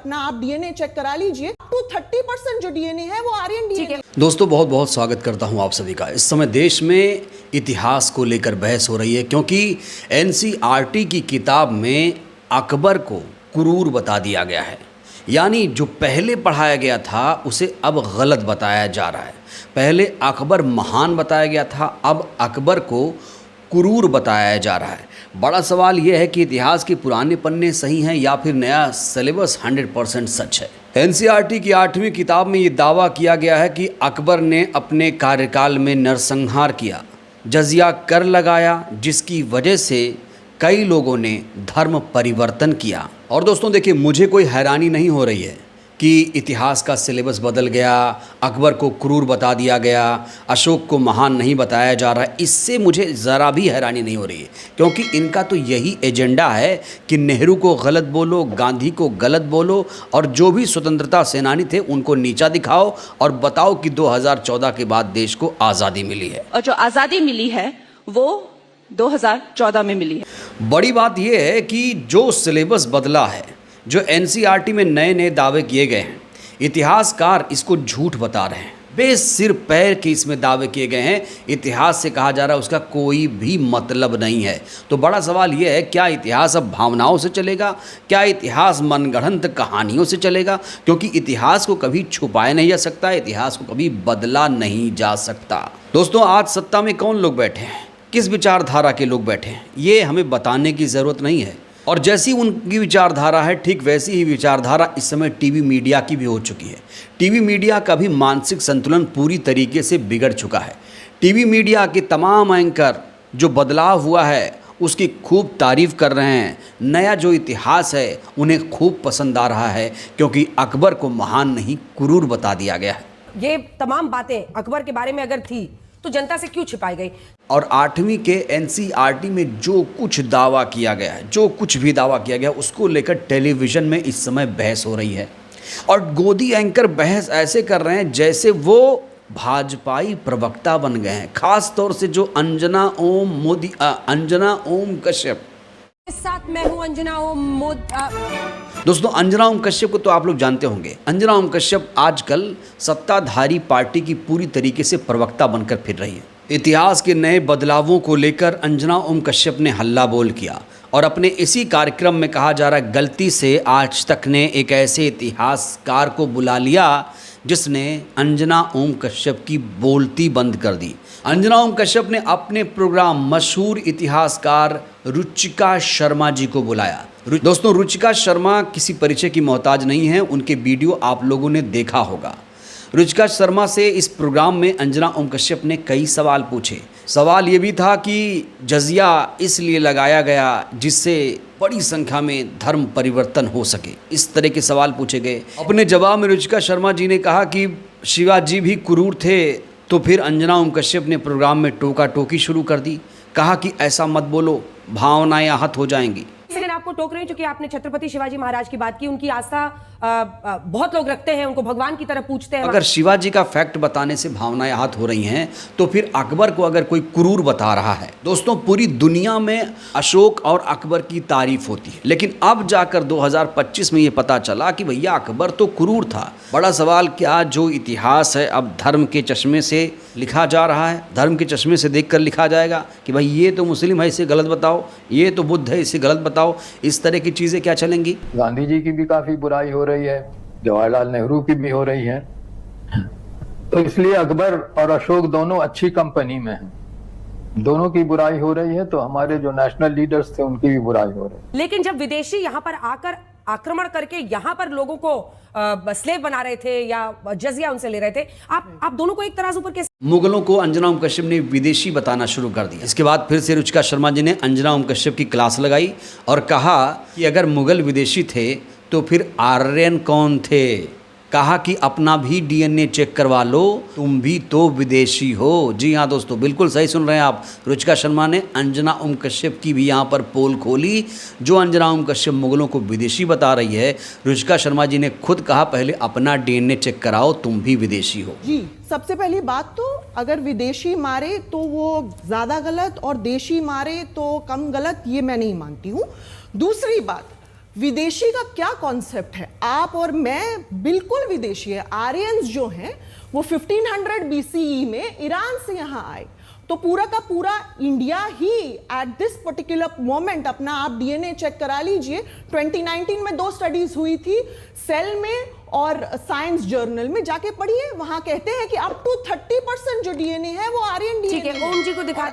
अपना आप DNA check करा लीजिए, तो 30% जो डीएनए है वो आर्यन डीएनए। दोस्तों बहुत बहुत स्वागत करता हूं आप सभी का। इस समय देश में इतिहास को लेकर बहस हो रही है, क्योंकि एनसीईआरटी की किताब में अकबर को क्रूर बता दिया गया है। यानी जो पहले पढ़ाया गया था उसे अब गलत बताया जा रहा है। पहले अकबर महान बताया गया था, अब अकबर को क्रूर बताया जा रहा है। बड़ा सवाल यह है कि इतिहास के पुराने पन्ने सही हैं या फिर नया सिलेबस 100% सच है। एनसीईआरटी की 8वीं किताब में ये दावा किया गया है कि अकबर ने अपने कार्यकाल में नरसंहार किया, जजिया कर लगाया, जिसकी वजह से कई लोगों ने धर्म परिवर्तन किया। और दोस्तों देखिए, मुझे कोई हैरानी नहीं हो रही है कि इतिहास का सिलेबस बदल गया, अकबर को क्रूर बता दिया गया, अशोक को महान नहीं बताया जा रहा है। इससे मुझे ज़रा भी हैरानी नहीं हो रही है, क्योंकि इनका तो यही एजेंडा है कि नेहरू को गलत बोलो, गांधी को गलत बोलो, और जो भी स्वतंत्रता सेनानी थे उनको नीचा दिखाओ और बताओ कि 2014 के बाद देश को आज़ादी मिली है। और जो आज़ादी मिली है वो 2014 में मिली है। बड़ी बात यह है कि जो सिलेबस बदला है, जो एनसीईआरटी में नए नए दावे किए गए हैं, इतिहासकार इसको झूठ बता रहे हैं। बेसिर पैर के इसमें दावे किए गए हैं। इतिहास से कहा जा रहा है उसका कोई भी मतलब नहीं है। तो बड़ा सवाल यह है, क्या इतिहास अब भावनाओं से चलेगा? क्या इतिहास मनगढ़ंत कहानियों से चलेगा? क्योंकि इतिहास को कभी छुपाया नहीं जा सकता, इतिहास को कभी बदला नहीं जा सकता। दोस्तों, आज सत्ता में कौन लोग बैठे हैं, किस विचारधारा के लोग बैठे हैं, ये हमें बताने की ज़रूरत नहीं है। और जैसी उनकी विचारधारा है, ठीक वैसी ही विचारधारा इस समय टीवी मीडिया की भी हो चुकी है। टीवी मीडिया का भी मानसिक संतुलन पूरी तरीके से बिगड़ चुका है। टीवी मीडिया के तमाम एंकर जो बदलाव हुआ है उसकी खूब तारीफ़ कर रहे हैं। नया जो इतिहास है उन्हें खूब पसंद आ रहा है, क्योंकि अकबर को महान नहीं क्रूर बता दिया गया है। ये तमाम बातें अकबर के बारे में अगर थी तो जनता से क्यों छिपाई गई? और 8वीं के एनसीईआरटी में जो कुछ दावा किया गया है, जो कुछ भी दावा किया गया, उसको लेकर टेलीविज़न में इस समय बहस हो रही है। और गोदी एंकर बहस ऐसे कर रहे हैं जैसे वो भाजपाई प्रवक्ता बन गए हैं। खास तौर से जो अंजना ओम कश्यप, इस साथ मैं हूं अंजना ओम दोस्तों अंजना ओम कश्यप को तो आप लोग जानते होंगे। अंजना ओम कश्यप आजकल सत्ताधारी पार्टी की पूरी तरीके से प्रवक्ता बनकर फिर रही है। इतिहास के नए बदलावों को लेकर अंजना ओम कश्यप ने हल्ला बोल किया, और अपने इसी कार्यक्रम में कहा जा रहा है गलती से आज तक ने एक ऐसे इतिहासकार को बुला लिया जिसने अंजना ओम कश्यप की बोलती बंद कर दी। अंजना ओम कश्यप ने अपने प्रोग्राम मशहूर इतिहासकार रुचिका शर्मा जी को बुलाया। दोस्तों, रुचिका शर्मा किसी परिचय की मोहताज नहीं है, उनके वीडियो आप लोगों ने देखा होगा। रुचिका शर्मा से इस प्रोग्राम में अंजना ओम कश्यप ने कई सवाल पूछे। सवाल ये भी था कि जजिया इसलिए लगाया गया जिससे बड़ी संख्या में धर्म परिवर्तन हो सके। इस तरह के सवाल पूछे गए। अपने जवाब में रुचिका शर्मा जी ने कहा कि शिवाजी भी क्रूर थे। तो फिर अंजना ओम कश्यप ने प्रोग्राम में टोका टोकी शुरू कर दी। कहा कि ऐसा मत बोलो, भावनाएं आहत हो जाएंगी। लेकिन आपको टोक रही हूं क्योंकि आपने छत्रपति शिवाजी महाराज की बात की। उनकी आस्था बहुत लोग रखते हैं, उनको भगवान की तरह पूजते हैं। अगर शिवाजी का फैक्ट बताने से भावनाएं आहत हो रही हैं, तो फिर अकबर को अगर कोई क्रूर बता रहा है, दोस्तों पूरी दुनिया में अशोक और अकबर की तारीफ होती है, लेकिन अब जाकर 2025 में ये पता चला कि भैया अकबर तो क्रूर था। बड़ा सवाल, क्या जो इतिहास है अब धर्म के चश्मे से लिखा जा रहा है? धर्म के चश्मे से देखकर लिखा जाएगा कि भाई ये तो मुस्लिम है, इसे गलत बताओ, ये तो बुद्ध है, इसे गलत बताओ। इस तरह की चीजें क्या चलेंगी? गांधी जी की भी काफी बुराई हो रही है, जवाहरलाल नेहरू की भी हो रही है। तो इसलिए अकबर और अशोक दोनों अच्छी कंपनी में हैं। दोनों की बुराई हो रही है, तो हमारे जो नेशनल लीडर्स थे उनकी भी बुराई हो रही है। लेकिन जब विदेशी यहाँ पर आकर आक्रमण करके यहाँ पर लोगों को स्लेव बना रहे थे या जजिया उनसे ले रहे थे, आप दोनों को एक तराजू पर कैसे? मुगलों को अंजना ओम कश्यप ने विदेशी बताना शुरू कर दिया। इसके बाद फिर से रुचिका शर्मा जी ने अंजना ओम कश्यप की क्लास लगाई और कहा कि अगर मुगल विदेशी थे तो फिर आर्यन कौन थे? कहा कि अपना भी डीएनए चेक करवा लो, तुम भी तो विदेशी हो। जी हाँ दोस्तों, बिल्कुल सही सुन रहे हैं आप। रुचिका शर्मा ने अंजना ओम कश्यप की भी यहाँ पर पोल खोली। जो अंजना ओम कश्यप मुगलों को विदेशी बता रही है, रुचिका शर्मा जी ने खुद कहा पहले अपना डीएनए चेक कराओ, तुम भी विदेशी हो। जी, सबसे पहली बात तो अगर विदेशी मारे तो वो ज्यादा गलत और देशी मारे तो कम गलत, ये मैं नहीं मानती हूँ। दूसरी बात, विदेशी का क्या कॉन्सेप्ट है? आप और मैं बिल्कुल विदेशी है। आर्यंस जो हैं वो 1500 BCE में ईरान से यहाँ आए, तो पूरा का पूरा India he at this particular moment, अपना आप डीएनए चेक करा लीजिए, 2019 में 2 स्टडीज हुई थी, सेल में और साइंस जर्नल में, जाके पढ़िए, वहां कहते हैं कि अप टू 30% जो डीएनए है वो आर्यन डीएनए ठीक है, ओम जी को दिखा।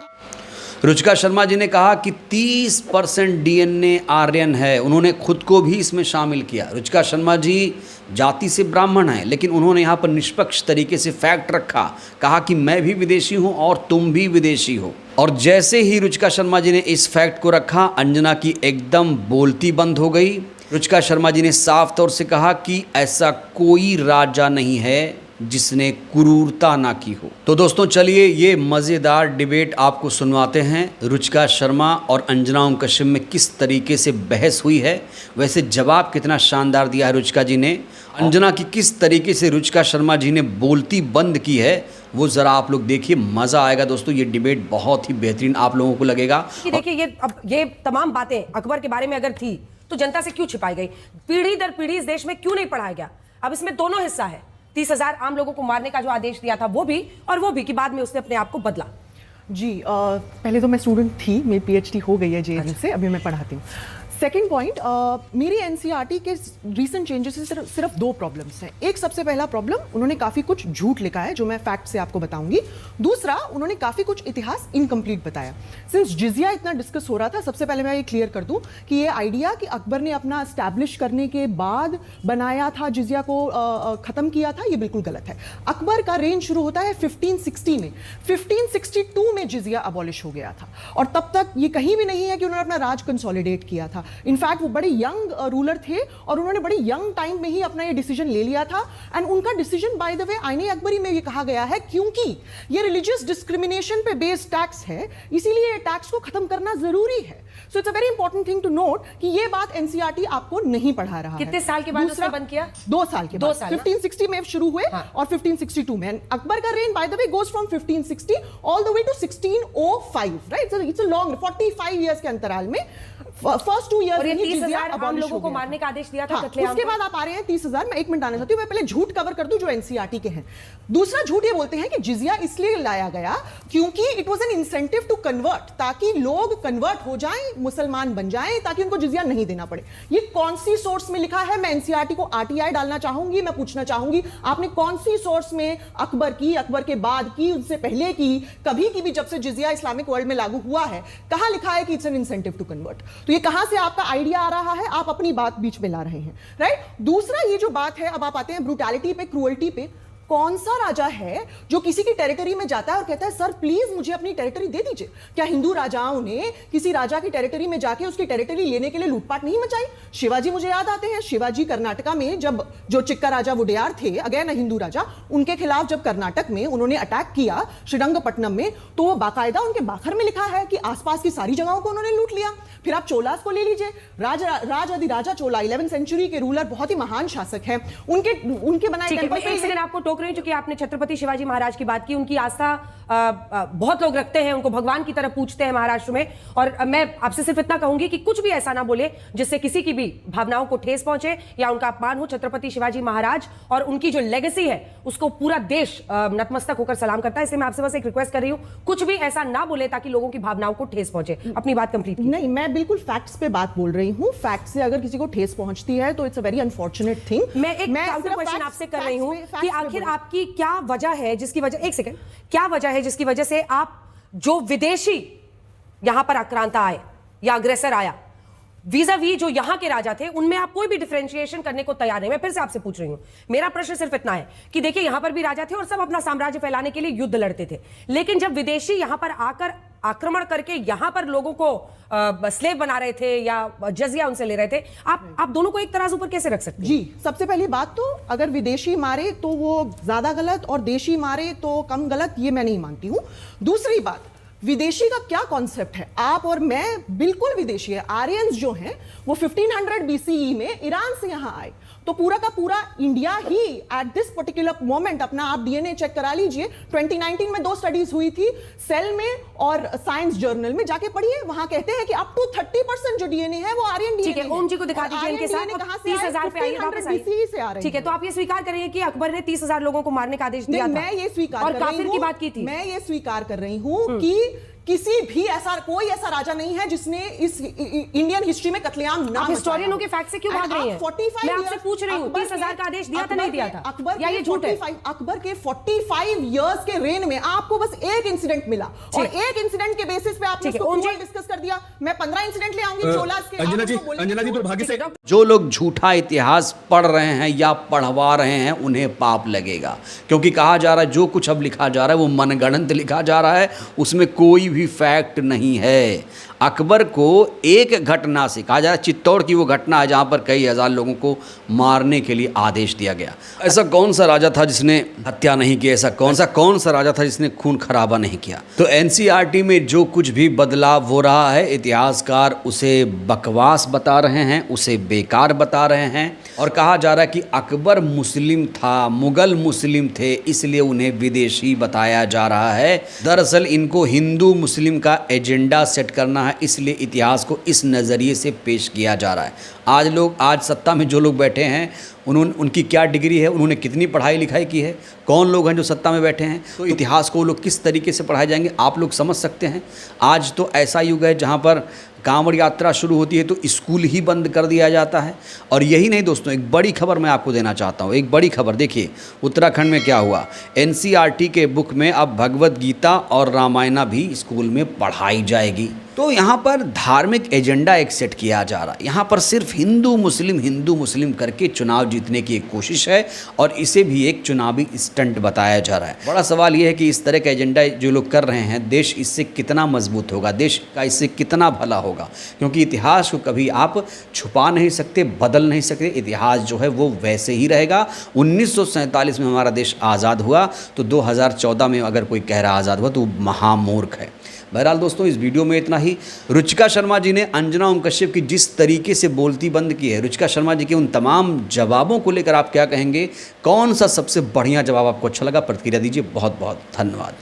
रुचिका शर्मा जी ने कहा कि 30% डीएनए आर्यन है, उन्होंने खुद को भी इसमें शामिल किया। रुचिका शर्मा जी जाति से ब्राह्मण हैं, लेकिन उन्होंने यहाँ पर निष्पक्ष तरीके से फैक्ट रखा, कहा कि मैं भी विदेशी हूँ और तुम भी विदेशी हो। और जैसे ही रुचिका शर्मा जी ने इस फैक्ट को रखा, अंजना की एकदम बोलती बंद हो गई। रुचिका शर्मा जी ने साफ तौर से कहा कि ऐसा कोई राजा नहीं है जिसने क्रूरता ना की हो। तो दोस्तों चलिए ये मज़ेदार डिबेट आपको सुनवाते हैं। रुचिका शर्मा और अंजना ओम कश्यप में किस तरीके से बहस हुई है, वैसे जवाब कितना शानदार दिया है रुचिका जी ने, अंजना की किस तरीके से रुचिका शर्मा जी ने बोलती बंद की है, वो ज़रा आप लोग देखिए, मज़ा आएगा दोस्तों। ये डिबेट बहुत ही बेहतरीन आप लोगों को लगेगा। देखिए ये तमाम बातें अकबर के बारे में अगर थी तो जनता से क्यों छिपाई गई? पीढ़ी दर पीढ़ी इस देश में क्यों नहीं पढ़ाया गया? अब इसमें दोनों हिस्सा है। 30,000 आम लोगों को मारने का जो आदेश दिया था वो भी, और वो भी कि बाद में उसने अपने आप को बदला। जी पहले तो मैं स्टूडेंट थी, मेरी पीएचडी हो गई है जेएनयू से, अभी मैं पढ़ाती हूँ। सेकेंड पॉइंट, मेरी एनसीईआरटी के रीसेंट चेंजेस से सिर्फ 2 प्रॉब्लम्स हैं। एक, सबसे पहला प्रॉब्लम, उन्होंने काफ़ी कुछ झूठ लिखा है जो मैं फैक्ट से आपको बताऊंगी। दूसरा, उन्होंने काफ़ी कुछ इतिहास इनकम्प्लीट बताया। सिंस जिजिया इतना डिस्कस हो रहा था, सबसे पहले मैं ये क्लियर कर दूं कि ये आइडिया कि अकबर ने अपना एस्टैब्लिश करने के बाद बनाया था, जिजिया को ख़त्म किया था, ये बिल्कुल गलत है। अकबर का रेंज शुरू होता है 1560 में, 1562 में जिजिया अबॉलिश हो गया था, और तब तक ये कहीं भी नहीं है कि उन्होंने अपना राज कंसोलिडेट किया था। इनफैक्ट वो बड़े यंग रूलर थे और उन्होंने बड़े यंग टाइम में ही अपना ये डिसीजन ले लिया था। एंड उनका डिसीजन बाय द वे आईने अकबरी में ये कहा गया है, क्योंकि ये रिलीजियस डिस्क्रिमिनेशन पे बेस्ड टैक्स है, इसीलिए ये टैक्स को खत्म करना जरूरी है। So it's a very important thing to note कि ये बात एनसीईआरटी आपको नहीं पढ़ा रहा है। कितने साल के बाद उसने बंद किया? 2 साल के बाद, 1560 में शुरू हुए और 1562 में। अकबर का reign by the way goes from 1560 all the way to 1605, right? It's a long 45 years के अंतराल में फर्स्ट 2 ईयर 30,000 आम लोगों को मारने का आदेश दिया था। उसके बाद आप आ रहे हैं 30,000। मैं 1 मिनट आना चाहती हूँ, मैं पहले झूठ कवर कर दूं जो एनसीईआरटी के हैं। दूसरा झूठ ये बोलते हैं कि जिजिया इसलिए लाया गया क्योंकि it was an incentive to convert, ताकि लोग कन्वर्ट हो जाएं, मुसलमान बन जाएं, ताकि उनको जिजिया नहीं देना पड़े। ये कौन सी सोर्स में लिखा है? मैं एनसीईआरटी को आरटीआई डालना चाहूंगी। मैं पूछना चाहूंगी, आपने कौन सी सोर्स में अकबर की, अकबर के बाद की, उनसे पहले की, कभी की भी, जब से जिजिया इस्लामिक वर्ल्ड में लागू हुआ है, कहां लिखा है कि it's an incentive to convert? तो ये कहां से आपका आइडिया आ रहा है? आप अपनी बात बीच में ला रहे हैं, राइट? दूसरा ये जो बात है, अब आप आते हैं ब्रूटैलिटी पे, क्रूअल्टी पे। कौन सा राजा है जो किसी की टेरिटरी में जाता है और कहता है सर प्लीज मुझे अपनी टेरिटरी दे दीजिए? क्या हिंदू राजाओं ने किसी राजा की टेरिटरी में जाके उसकी टेरिटरी लेने के लिए लूटपाट नहीं मचाई? शिवाजी मुझे याद आते हैं। शिवाजी कर्नाटका में जब जो चिक्का राजा वुडेयार थे, अगेन हिंदू राजा, उनके खिलाफ जब कर्नाटक में उन्होंने अटैक किया श्रीरंगपट्टनम में, तो वो बाकायदा उनके बाखर में लिखा है कि आसपास की सारी जगहों को उन्होंने लूट लिया। फिर आप चोलास को ले लीजिए, राजाधिराजा चोला 11th सेंचुरी के रूलर, बहुत ही महान शासक हैं, उनके बनाए टेंपल पे। एक सेकंड आपको टोक रही हूं, क्योंकि आपने छत्रपति शिवाजी महाराज की बात की। उनकी आस्था बहुत लोग रखते हैं, उनको भगवान की तरह पूजते हैं महाराष्ट्र में। और मैं आपसे सिर्फ इतना कहूंगी कि कुछ भी ऐसा ना बोले जिससे किसी की भी भावनाओं को ठेस पहुंचे या उनका अपमान हो। छत्रपति शिवाजी महाराज और उनकी जो लेगेसी है उसको पूरा देश नतमस्तक होकर सलाम करता है। इसलिए मैं आपसे बस एक रिक्वेस्ट कर रही हूं, कुछ भी ऐसा ना बोले ताकि लोगों की भावनाओं को ठेस पहुंचे। अपनी बात कंप्लीट। नहीं, मैं बिल्कुल फैक्ट्स पे बात बोल रही हूं। फैक्ट से अगर किसी को ठेस पहुंचती है तो it's a very unfortunate thing. मैं एक क्वेश्चन आपसे कर रही हूं कि आखिर आपकी क्या वजह है जिसकी वजह, एक सेकंड, क्या वजह है जिसकी वजह से आप जो विदेशी यहां पर आक्रांता आए या अग्रेसर आया, वीज़ा-वी जो यहां के राजा थे, उनमें आप कोई भी डिफरेंशिएशन करने को तैयार नहीं। मैं फिर से आपसे पूछ रही हूं, मेरा प्रश्न सिर्फ इतना है कि देखिए यहां पर भी राजा थे और सब अपना साम्राज्य फैलाने के लिए युद्ध लड़ते थे, लेकिन जब विदेशी यहां पर आकर आक्रमण करके यहां पर लोगों को स्लेव बना रहे थे या जजिया उनसे ले रहे थे, आप दोनों को एक तराजू पर कैसे रख सकते हैं? जी, सबसे पहली बात तो अगर विदेशी मारे तो वो ज्यादा गलत और देशी मारे तो कम गलत, ये मैं नहीं मानती हूं। दूसरी बात, विदेशी का क्या कॉन्सेप्ट है? आप और मैं बिल्कुल विदेशी है। आर्यंस जो हैं वो 1500 BCE में ईरान से यहां आए, तो पूरा का पूरा India he at this particular moment, अपना आप डीएनए चेक करा लीजिए, 2019 में 2 स्टडीज हुई थी, सेल में और साइंस जर्नल में जाके पढ़िए, वहां कहते हैं कि अप टू 30% जो डीएनए है वो आर्यन डीएनए ठीक है, ओम जी को दिखा दीजिए इनके साथ। 30,000 पे आइए, वापस आइए। से आ रहे हैं। ठीक है, तो आप ये स्वीकार कर रही हैं कि अकबर ने 30,000 लोगों को मारने का आदेश दिया था? मैं ये स्वीकार और कर रही काफिर हूं, की बात की थी। मैं ये स्वीकार कर रही हूं कि किसी भी ऐसा कोई ऐसा राजा नहीं है जिसने इस इंडियन हिस्ट्री में कत्लेआम ना आप हिस्टोरियनों के फैक्ट से क्यों भाग रही हैं? मैं आपसे पूछ रही हूं 30,000 का आदेश दिया था नहीं दिया था? अकबर या ये झूठ है? अकबर के 45 इयर्स के रेन में आपको बस एक इंसिडेंट मिला और एक इंसिडेंट के बेसिस पे आपने उसको डिस्कस कर दिया। मैं 15 इंसिडेंट ले आऊंगी 16 के। अंजना जी दुर्भाग्य से जो लोग झूठा इतिहास पढ़ रहे हैं या पढ़वा रहे हैं उन्हें पाप लगेगा, क्योंकि कहा जा रहा है जो कुछ अब लिखा जा रहा है वो मनगढ़ंत लिखा जा रहा है, उसमें कोई भी फैक्ट नहीं है। अकबर को एक घटना से, कहा जा रहा है चित्तौड़ की वो घटना है जहाँ पर कई हजार लोगों को मारने के लिए आदेश दिया गया। ऐसा कौन सा राजा था जिसने हत्या नहीं की? ऐसा कौन सा राजा था जिसने खून खराबा नहीं किया? तो एनसीईआरटी में जो कुछ भी बदलाव हो रहा है, इतिहासकार उसे बकवास बता रहे हैं, उसे बेकार बता रहे हैं और कहा जा रहा है कि अकबर मुस्लिम था, मुगल मुस्लिम थे, इसलिए उन्हें विदेशी बताया जा रहा है। दरअसल इनको हिंदू मुस्लिम का एजेंडा सेट करना है, इसलिए इतिहास को इस नज़रिए से पेश किया जा रहा है। आज सत्ता में जो लोग बैठे हैं उनकी क्या डिग्री है, उन्होंने कितनी पढ़ाई लिखाई की है, कौन लोग हैं जो सत्ता में बैठे हैं, तो इतिहास को वो लोग किस तरीके से पढ़ाए जाएंगे आप लोग समझ सकते हैं। आज तो ऐसा युग है जहाँ पर कांवड़ यात्रा शुरू होती है तो स्कूल ही बंद कर दिया जाता है। और यही नहीं दोस्तों, एक बड़ी खबर मैं आपको देना चाहता हूँ, एक बड़ी खबर। देखिए उत्तराखंड में क्या हुआ, एनसीईआरटी के बुक में अब भगवद गीता और रामायणा भी स्कूल में पढ़ाई जाएगी। तो यहाँ पर धार्मिक एजेंडा एक सेट किया जा रहा है, यहाँ पर सिर्फ हिंदू मुस्लिम करके चुनाव जीतने की एक कोशिश है और इसे भी एक चुनावी स्टंट बताया जा रहा है। बड़ा सवाल यह है कि इस तरह का एजेंडा जो लोग कर रहे हैं, देश इससे कितना मजबूत होगा, देश का इससे कितना भला होगा, क्योंकि इतिहास को कभी आप छुपा नहीं सकते, बदल नहीं सकते। इतिहास जो है वो वैसे ही रहेगा। 1947 में हमारा देश आज़ाद हुआ, तो 2014 में अगर कोई कह रहा आज़ाद हुआ तो महामूर्ख है। बहरहाल दोस्तों, इस वीडियो में इतना ही। रुचिका शर्मा जी ने अंजना ओम कश्यप की जिस तरीके से बोलती बंद की है, रुचिका शर्मा जी के उन तमाम जवाबों को लेकर आप क्या कहेंगे? कौन सा सबसे बढ़िया जवाब आपको अच्छा लगा? प्रतिक्रिया दीजिए। बहुत बहुत धन्यवाद।